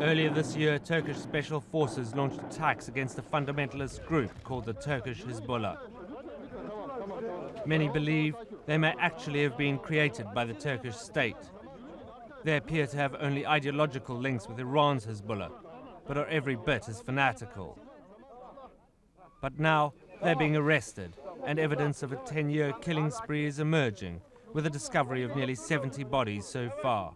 Earlier this year, Turkish special forces launched attacks against a fundamentalist group called the Turkish Hezbollah. Many believe they may actually have been created by the Turkish state. They appear to have only ideological links with Iran's Hezbollah, but are every bit as fanatical. But now they're being arrested, and evidence of a 10-year killing spree is emerging, with the discovery of nearly 70 bodies so far.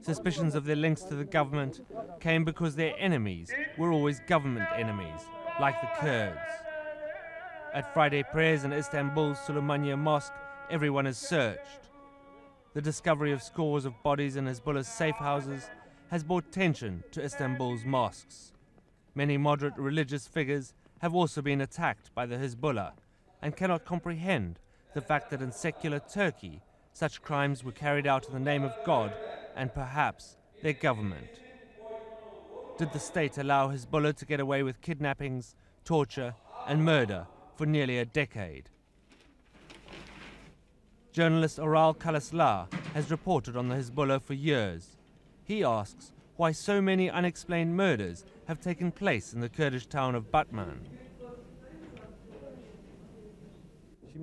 Suspicions of their links to the government came because their enemies were always government enemies, like the Kurds. At Friday prayers in Istanbul's Süleymaniye Mosque, everyone is searched. The discovery of scores of bodies in Hezbollah's safe houses has brought tension to Istanbul's mosques. Many moderate religious figures have also been attacked by the Hezbollah and cannot comprehend the fact that in secular Turkey, such crimes were carried out in the name of God and perhaps their government. Did the state allow Hezbollah to get away with kidnappings, torture and murder for nearly a decade? Journalist Oral Kalaslar has reported on the Hezbollah for years. He asks why so many unexplained murders have taken place in the Kurdish town of Batman. The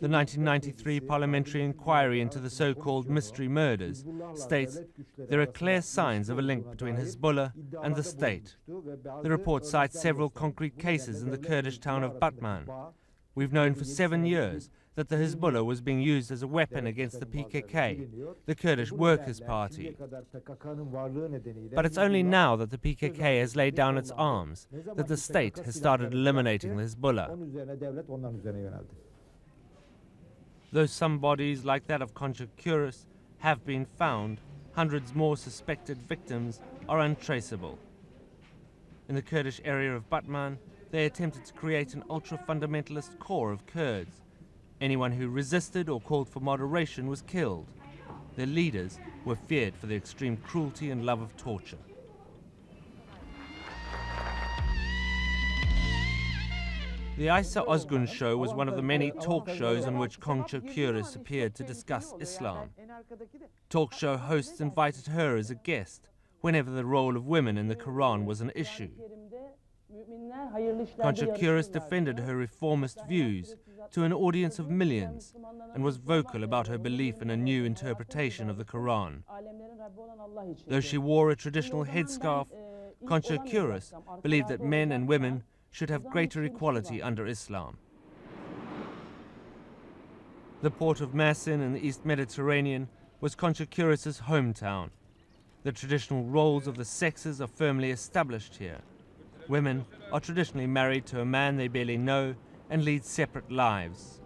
1993 parliamentary inquiry into the so-called mystery murders states there are clear signs of a link between Hezbollah and the state. The report cites several concrete cases in the Kurdish town of Batman. We've known for 7 years that the Hezbollah was being used as a weapon against the PKK, the Kurdish Workers' Party. But it's only now that the PKK has laid down its arms that the state has started eliminating the Hezbollah. Though some bodies, like that of Concha Kuris, have been found, hundreds more suspected victims are untraceable. In the Kurdish area of Batman, they attempted to create an ultra-fundamentalist core of Kurds. Anyone who resisted or called for moderation was killed. Their leaders were feared for their extreme cruelty and love of torture. The Aysa Ozgun show was one of the many talk shows on which Concha Kuris appeared to discuss Islam. Talk show hosts invited her as a guest whenever the role of women in the Quran was an issue. Concha Kuris defended her reformist views to an audience of millions and was vocal about her belief in a new interpretation of the Quran. Though she wore a traditional headscarf, Concha Kuris believed that men and women should have greater equality under Islam. The port of Mersin in the East Mediterranean was Concha Kuris's hometown. The traditional roles of the sexes are firmly established here. Women are traditionally married to a man they barely know and lead separate lives.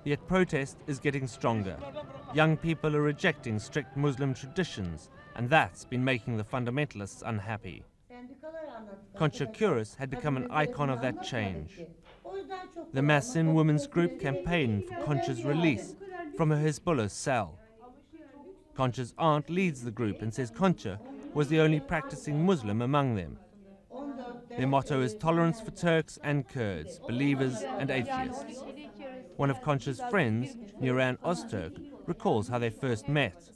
Yet protest is getting stronger. Young people are rejecting strict Muslim traditions, and that's been making the fundamentalists unhappy. Concha Kuris had become an icon of that change. The Mersin women's group campaigned for Concha's release from her Hezbollah cell. Concha's aunt leads the group and says Concha was the only practicing Muslim among them. Their motto is tolerance for Turks and Kurds, believers and atheists. One of Concha's friends, Nuran Ozturk, recalls how they first met.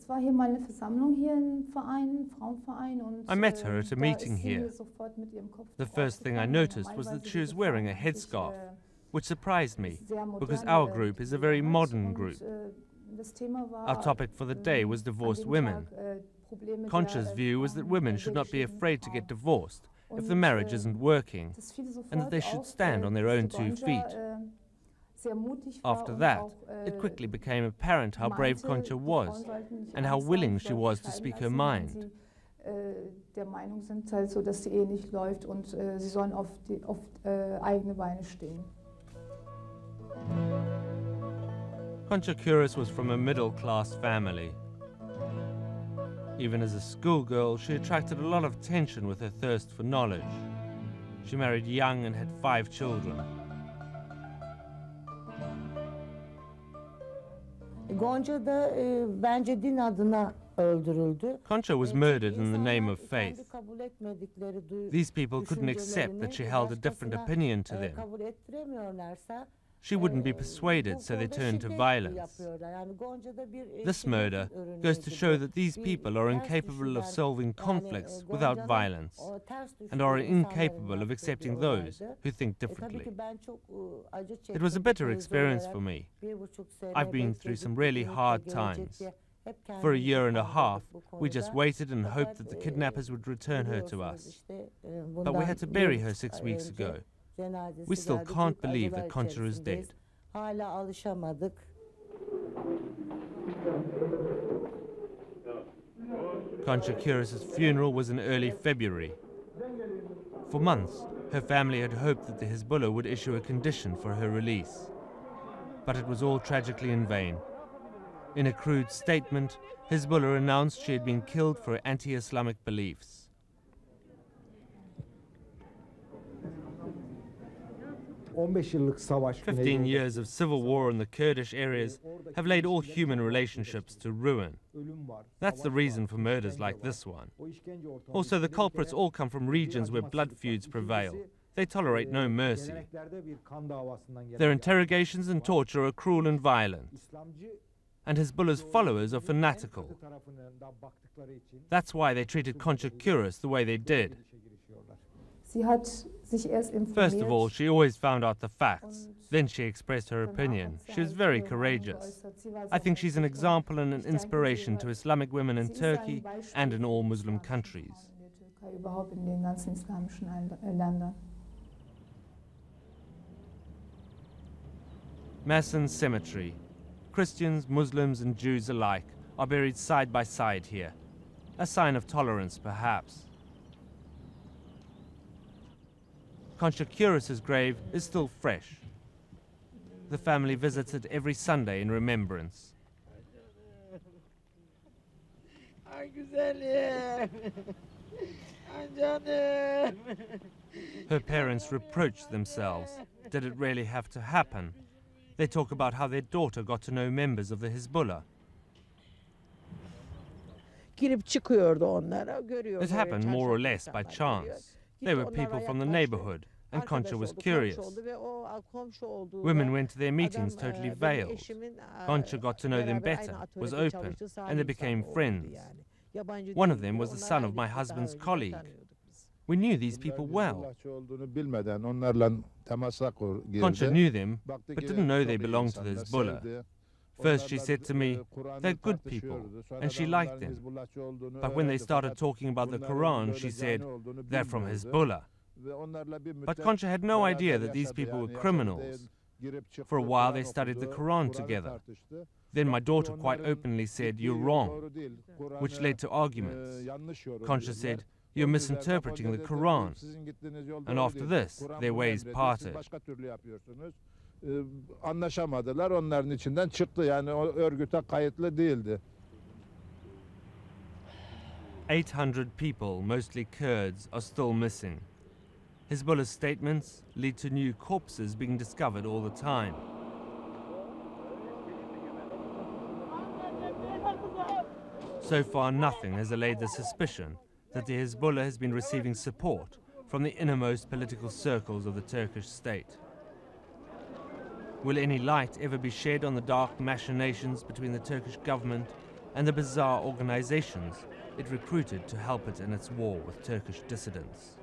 I met her at a meeting here. The first thing I noticed was that she was wearing a headscarf, which surprised me, because our group is a very modern group. Our topic for the day was divorced women. Concha's view was that women should not be afraid to get divorced if the marriage isn't working, and that they should stand on their own 2 feet. After that, it quickly became apparent how brave Concha was, and how willing she was to speak her mind. Concha Kuris was from a middle-class family. Even as a schoolgirl, she attracted a lot of attention with her thirst for knowledge. She married young and had 5 children. Concha was murdered in the name of faith. These people couldn't accept that she held a different opinion to them. She wouldn't be persuaded, so they turned to violence. This murder goes to show that these people are incapable of solving conflicts without violence and are incapable of accepting those who think differently. It was a bitter experience for me. I've been through some really hard times. For a year and a half, we just waited and hoped that the kidnappers would return her to us. But we had to bury her 6 weeks ago. We still can't believe that Concha is dead. Concha Kuras's funeral was in early February. For months, her family had hoped that the Hezbollah would issue a condition for her release. But it was all tragically in vain. In a crude statement, Hezbollah announced she had been killed for her anti-Islamic beliefs. 15 years of civil war in the Kurdish areas have laid all human relationships to ruin. That's the reason for murders like this one. Also, the culprits all come from regions where blood feuds prevail. They tolerate no mercy. Their interrogations and torture are cruel and violent. And Hezbollah's followers are fanatical. That's why they treated Concha Kuras the way they did. First of all, she always found out the facts. Then she expressed her opinion. She was very courageous. I think she's an example and an inspiration to Islamic women in Turkey and in all Muslim countries. Mason Cemetery. Christians, Muslims and Jews alike are buried side by side here. A sign of tolerance, perhaps. Concha Kuras's grave is still fresh. The family visits it every Sunday in remembrance. Her parents reproach themselves. Did it really have to happen? They talk about how their daughter got to know members of the Hezbollah. It happened more or less by chance. They were people from the neighborhood, and Concha was curious. Women went to their meetings totally veiled. Concha got to know them better, was open, and they became friends. One of them was the son of my husband's colleague. We knew these people well. Concha knew them, but didn't know they belonged to the Hezbollah. First she said to me, they're good people, and she liked them. But when they started talking about the Quran, she said, they're from Hezbollah. But Concha had no idea that these people were criminals. For a while they studied the Quran together. Then my daughter quite openly said, you're wrong, which led to arguments. Concha said, you're misinterpreting the Quran. And after this, their ways parted. 800 people, mostly Kurds, are still missing. Hezbollah's statements lead to new corpses being discovered all the time. So far, nothing has allayed the suspicion that the Hezbollah has been receiving support from the innermost political circles of the Turkish state. Will any light ever be shed on the dark machinations between the Turkish government and the bizarre organizations it recruited to help it in its war with Turkish dissidents?